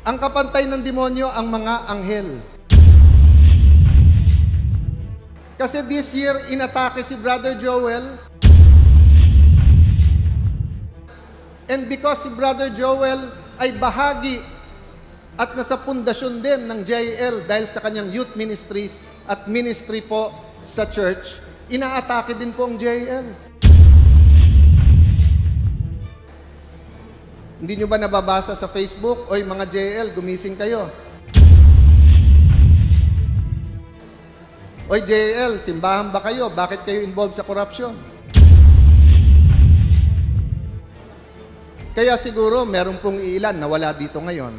Ang kapantay ng demonyo, ang mga anghel. Kasi this year, inatake si Brother Joel. And because si Brother Joel ay bahagi at nasa pundasyon din ng JL dahil sa kanyang youth ministries at ministry po sa church, inaatake din po ang JL. Hindi nyo ba nababasa sa Facebook, "Oy mga JL, gumising kayo. Oy JL, simbahan ba kayo? Bakit kayo involved sa korupsyon?" Kaya siguro meron pong ilan na wala dito ngayon.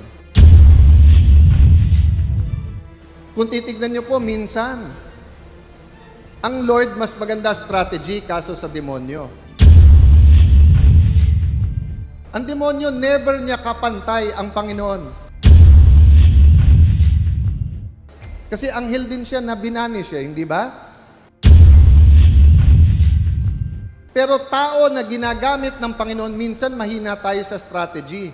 Kung titignan nyo po, minsan, ang Lord mas maganda strategy kaso sa demonyo. Ang demonyo, never niya kapantay ang Panginoon. Kasi anghel din siya na binanish hindi ba? Pero tao na ginagamit ng Panginoon, minsan mahina tayo sa strategy.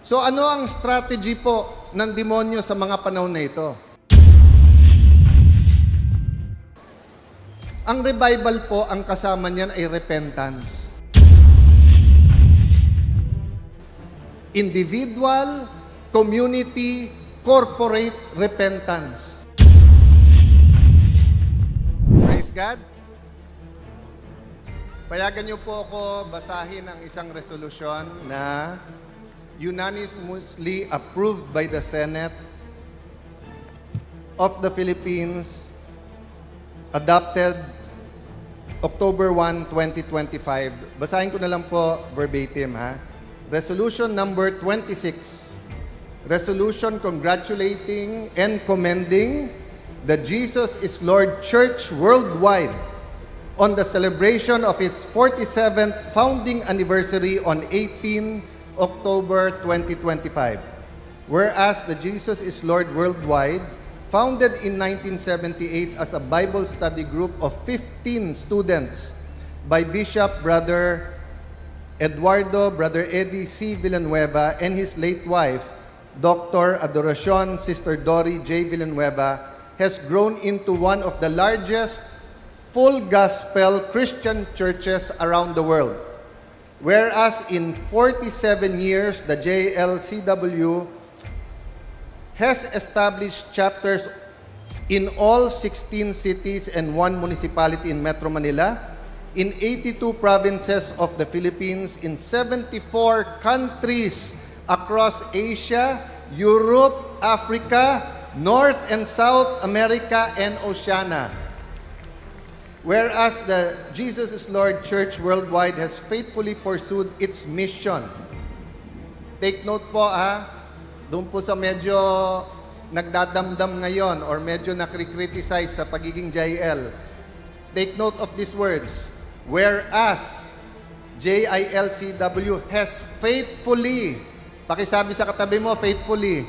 So ano ang strategy po ng demonyo sa mga panahon na ito? Ang revival po, ang kasama niyan ay repentance. Individual, community, corporate repentance. Praise God. Payagan niyo po ako basahin ang isang resolution na unanimously approved by the Senate of the Philippines, adopted October 1, 2025. Basahin ko na lang po verbatim, ha? Resolution number 26. Resolution congratulating and commending the Jesus is Lord Church worldwide on the celebration of its 47th founding anniversary on 18 October 2025. Whereas the Jesus is Lord worldwide, founded in 1978 as a Bible study group of 15 students by Bishop Brother Brother Eddie C. Villanueva and his late wife, Dr. Adoracion Sister Dory J. Villanueva, has grown into one of the largest full gospel Christian churches around the world. Whereas in 47 years, the JLCW has established chapters in all 16 cities and 1 municipality in Metro Manila, in 82 provinces of the Philippines, in 74 countries across Asia, Europe, Africa, North and South America, and Oceania. Whereas the Jesus is Lord Church worldwide has faithfully pursued its mission. Take note po, doon po sa medyo nagdadamdam ngayon or medyo nakri-criticize sa pagiging JIL. Take note of these words. Whereas JILCW has faithfully, pakisabi sa katabi mo, faithfully.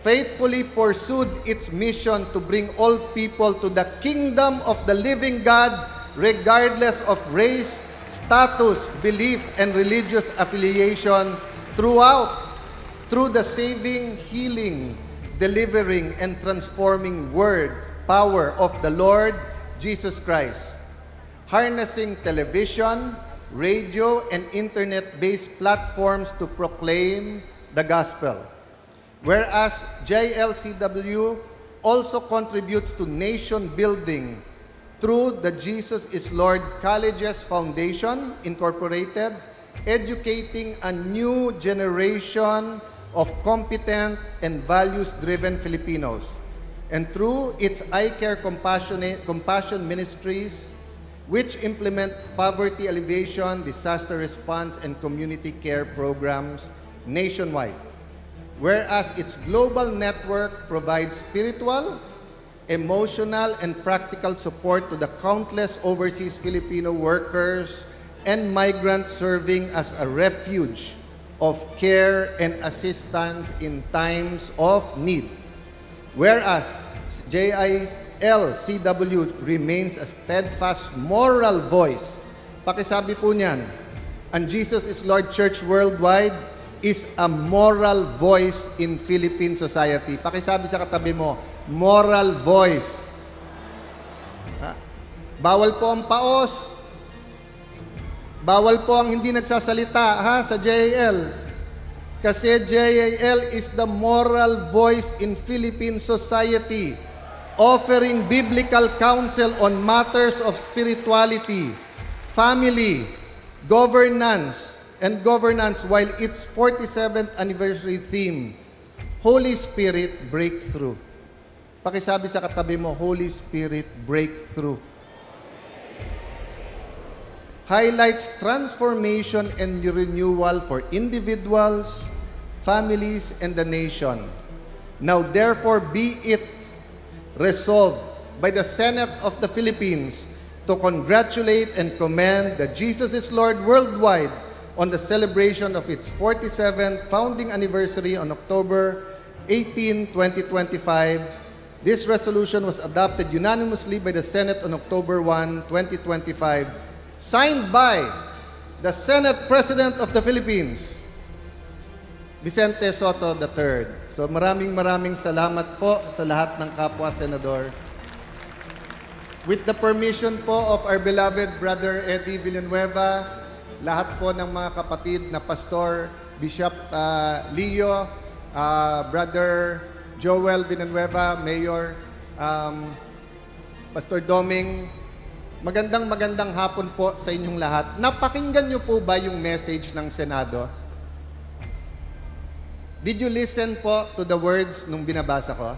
Faithfully pursued its mission to bring all people to the kingdom of the living God, regardless of race, status, belief, and religious affiliation through the saving, healing, delivering, and transforming word, power of the Lord Jesus Christ. Harnessing television, radio, and internet-based platforms to proclaim the gospel. Whereas JLCW also contributes to nation building through the Jesus is Lord Colleges Foundation, Incorporated, educating a new generation of competent and values-driven Filipinos. And through its iCare Compassion Ministries, which implement poverty alleviation, disaster response, and community care programs nationwide. Whereas its global network provides spiritual, emotional, and practical support to the countless overseas Filipino workers and migrants serving as a refuge of care and assistance in times of need. Whereas JILCW remains a steadfast moral voice. Pakisabi po niyan, and Jesus is Lord Church Worldwide is a moral voice in Philippine society. Pakisabi sa katabi mo, moral voice. Ha? Bawal po ang paos. Bawal po ang hindi nagsasalita sa JAL. Kasi JAL is the moral voice in Philippine society, offering biblical counsel on matters of spirituality, family, governance while its 47th anniversary theme, Holy Spirit Breakthrough. Pakisabi sa katabi mo, Holy Spirit Breakthrough. Highlights transformation and renewal for individuals, families, and the nation. Now therefore be it resolved by the Senate of the Philippines to congratulate and commend that Jesus is Lord Worldwide on the celebration of its 47th founding anniversary on October 18, 2025. This resolution was adopted unanimously by the Senate on October 1, 2025, signed by the Senate President of the Philippines, Vicente Sotto III. So maraming salamat po sa lahat ng kapwa senador. With the permission po of our beloved Brother Eddie Villanueva, lahat po ng mga kapatid na pastor, Bishop Leo, Brother Joel Villanueva, Mayor, Pastor Doming, magandang hapon po sa inyong lahat. Napakinggan niyo po ba yung message ng Senado? Did you listen po to the words nung binabasa ko?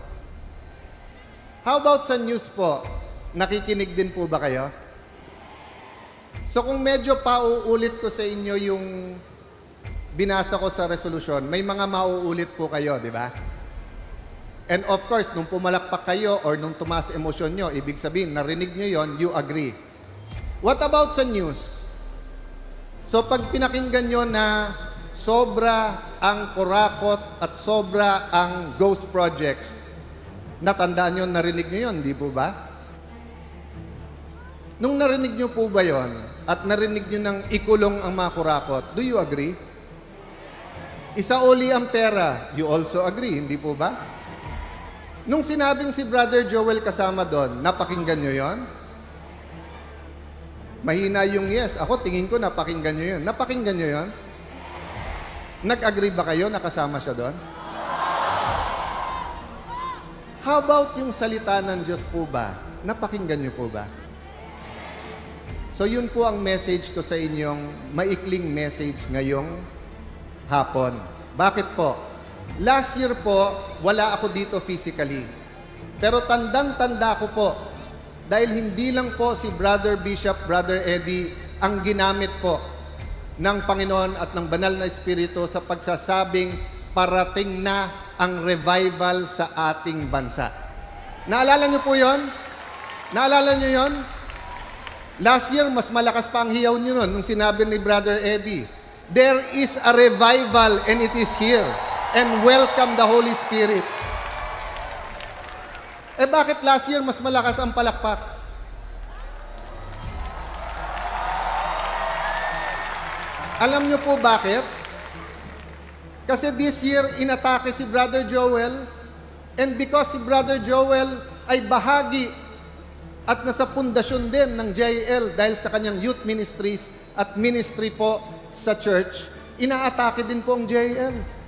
How about sa news po? Nakikinig din po ba kayo? So kung medyo pauulit ko sa inyo yung binasa ko sa resolution, may mga mauulit po kayo, di ba? And of course, nung pumalakpak kayo or nung tumaas emosyon nyo, ibig sabihin, narinig nyo yon, you agree. What about sa news? So pag pinakinggan nyo na sobra ang kurakot at sobra ang ghost projects, natandaan nyo, narinig nyo yun, di po ba? Nung narinig nyo po ba yon at narinig nyo ng ikulong ang mga kurakot, do you agree? Isauli ang pera, you also agree, hindi po ba? Nung sinabing si Brother Joel kasama doon, napakinggan nyo yon? Mahina yung yes. Ako, tingin ko napakinggan nyo yun. Napakinggan nyo yon? Nag-agree ba kayo na kasama siya doon? How about yung salita ng Diyos po ba? Napakinggan nyo po ba? So yun po ang message ko sa inyong maikling message ngayong hapon. Bakit po? Last year po, wala ako dito physically. Pero tandang-tanda ko po, dahil hindi lang po si Brother Bishop, Brother Eddie, ang ginamit po ng Panginoon at ng Banal na Espiritu sa pagsasabing parating na ang revival sa ating bansa. Naalala niyo po yon? Naalala niyo yon? Last year, mas malakas pa ang hiyaw niyo nun nung sinabi ni Brother Eddie, there is a revival and it is here. And welcome the Holy Spirit. Eh bakit last year mas malakas ang palakpak? Alam niyo po bakit? Kasi this year, inatake si Brother Joel, and because si Brother Joel ay bahagi at nasa pundasyon din ng JL dahil sa kanyang youth ministries at ministry po sa church, inaatake din po ang JL.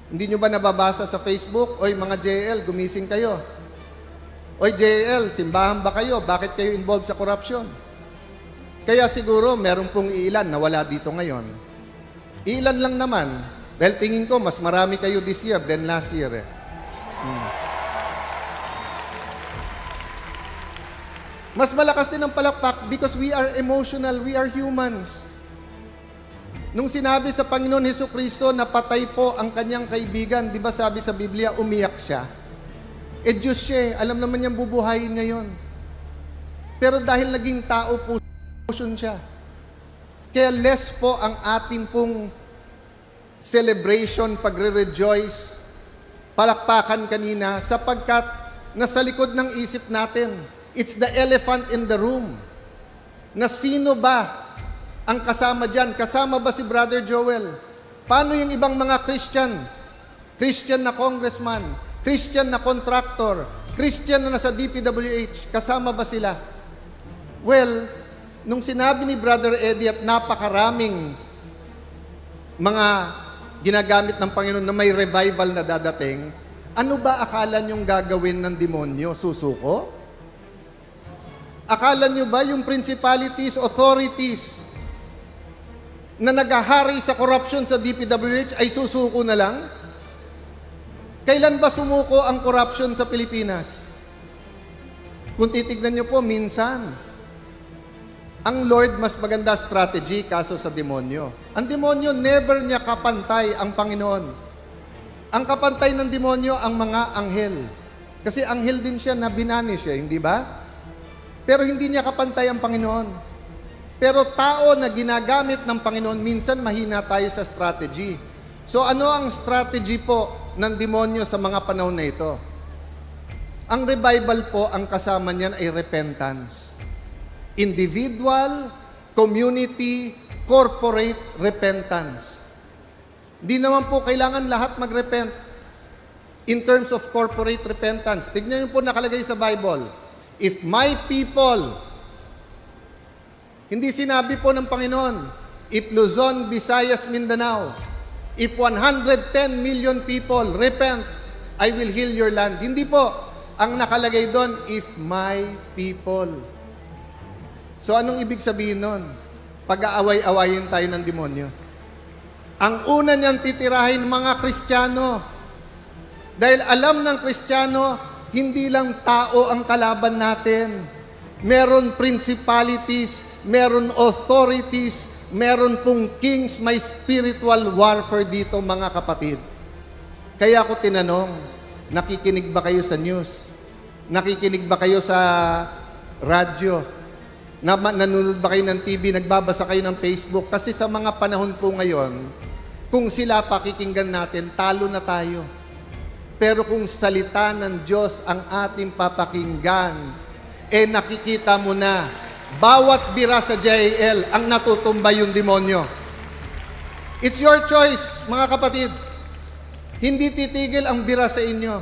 Hindi nyo ba nababasa sa Facebook, oy mga JL, gumising kayo. Oy JL, simbahan ba kayo? Bakit kayo involved sa korupsyon? Kaya siguro meron pong iilan na wala dito ngayon. Ilan lang naman. Dahil tingin ko, mas marami kayo this year than last year. Mas malakas din ang palakpak because we are emotional, we are humans. Nung sinabi sa Panginoon Hesukristo na patay po ang kanyang kaibigan, di ba sabi sa Biblia, umiyak siya? Eh Diyos siya, alam naman niyang bubuhayin niya yun. Pero dahil naging tao po siya, kaya less po ang ating pong celebration, pagre-rejoice, palakpakan kanina, sapagkat nasa likod ng isip natin, it's the elephant in the room. Na sino ba Ang kasama dyan, kasama ba si Brother Joel? Paano yung ibang mga Christian? Christian na congressman, Christian na contractor, Christian na nasa DPWH, kasama ba sila? Well, nung sinabi ni Brother Eddie at napakaraming mga ginagamit ng Panginoon na may revival na dadating, ano ba akala niyong gagawin ng demonyo? Susuko? Akala niyo ba yung principalities, authorities na naghahari sa corruption sa DPWH ay susuko na lang? Kailan ba sumuko ang corruption sa Pilipinas? Kung titignan niyo po, minsan. Ang Lord mas maganda strategy kaso sa demonyo. Ang demonyo, never niya kapantay ang Panginoon. Ang kapantay ng demonyo, ang mga anghel. Kasi anghel din siya na binani siya, hindi ba? Pero hindi niya kapantay ang Panginoon. Pero tao na ginagamit ng Panginoon, minsan mahina tayo sa strategy. So ano ang strategy po ng demonyo sa mga panahon na ito? Ang revival po, ang kasama niyan ay repentance. Individual, community, corporate repentance. Di naman po kailangan lahat mag-repent. In terms of corporate repentance, tignan niyo po nakalagay sa Bible, if my people, hindi sinabi po ng Panginoon, if Luzon, Visayas, Mindanao, if 110 million people repent, I will heal your land. Hindi po. Ang nakalagay doon, if my people. So anong ibig sabihin nun? Pag-aaway-awayin tayo ng demonyo. Ang una niyang titirahin mga Kristiyano. Dahil alam ng Kristiyano, hindi lang tao ang kalaban natin. Meron principalities, meron authorities, meron pong kings, may spiritual warfare dito mga kapatid. Kaya ako tinanong, nakikinig ba kayo sa news? Nakikinig ba kayo sa radyo? Nanonood ba kayo ng TV? Nagbabasa kayo ng Facebook? Kasi sa mga panahon po ngayon, kung sila pakikinggan natin, talo na tayo. Pero kung salita ng Diyos ang ating papakinggan, nakikita mo na, bawat bira sa JAL ang natutumba yung demonyo. It's your choice, mga kapatid. Hindi titigil ang bira sa inyo.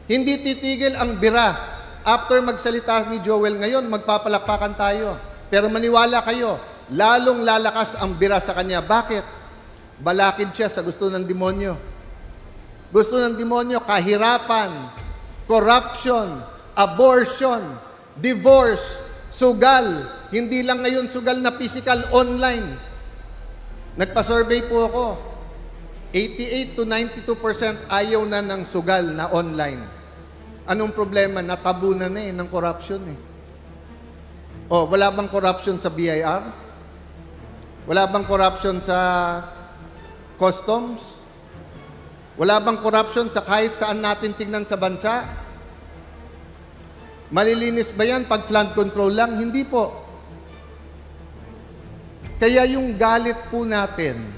Hindi titigil ang bira. After magsalita ni Joel ngayon, magpapalakpakan tayo. Pero maniwala kayo, lalong lalakas ang bira sa kanya. Bakit? Balakid siya sa gusto ng demonyo. Gusto ng demonyo, kahirapan, corruption, abortion, divorce, sugal. Hindi lang ngayon sugal na physical, online. Nagpa-survey po ako. 88 to 92% ayaw na ng sugal na online. Anong problema? Natabunan na ng corruption wala bang corruption sa BIR? Wala bang corruption sa customs? Wala bang corruption sa kahit saan natin tingnan sa bansa? Malilinis ba yan pag flood control lang? Hindi po. Kaya yung galit po natin,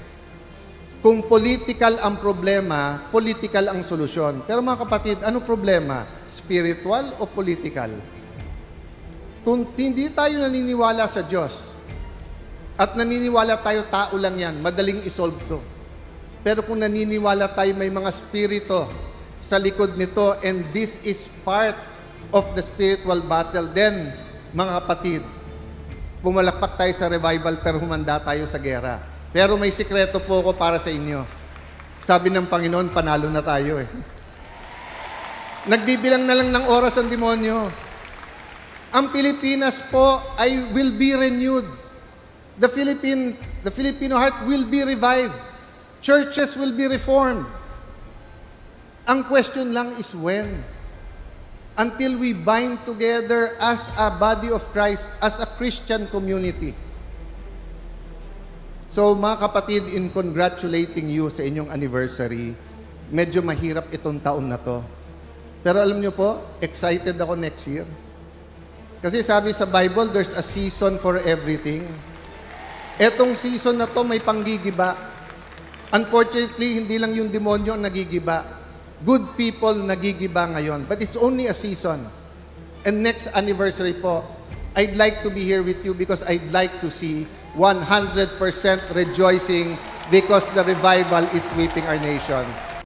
kung political ang problema, political ang solusyon. Pero mga kapatid, ano problema? Spiritual o political? Kung hindi tayo naniniwala sa Diyos, at naniniwala tayo tao lang yan, madaling isolve to. Pero kung naniniwala tayo may mga spirito sa likod nito, and this is part of the spiritual battle, then, mga kapatid, pumalakpak tayo sa revival pero humanda tayo sa gera. Pero may sikreto po ako para sa inyo. Sabi ng Panginoon, panalo na tayo Nagbibilang na lang ng oras ang demonyo. Ang Pilipinas po ay will be renewed. The Filipino heart will be revived. Churches will be reformed. Ang question lang is when? Until we bind together as a body of Christ, as a Christian community. So mga kapatid, in congratulating you sa inyong anniversary, medyo mahirap itong taon na to. Pero alam niyo po, excited ako next year. Kasi sabi sa Bible, there's a season for everything. Etong season na to may panggigiba. Unfortunately, hindi lang yung demonyo ang nagigiba. Good people nagigiba ngayon. But it's only a season. And next anniversary po, I'd like to be here with you because I'd like to see 100% rejoicing because the revival is sweeping our nation.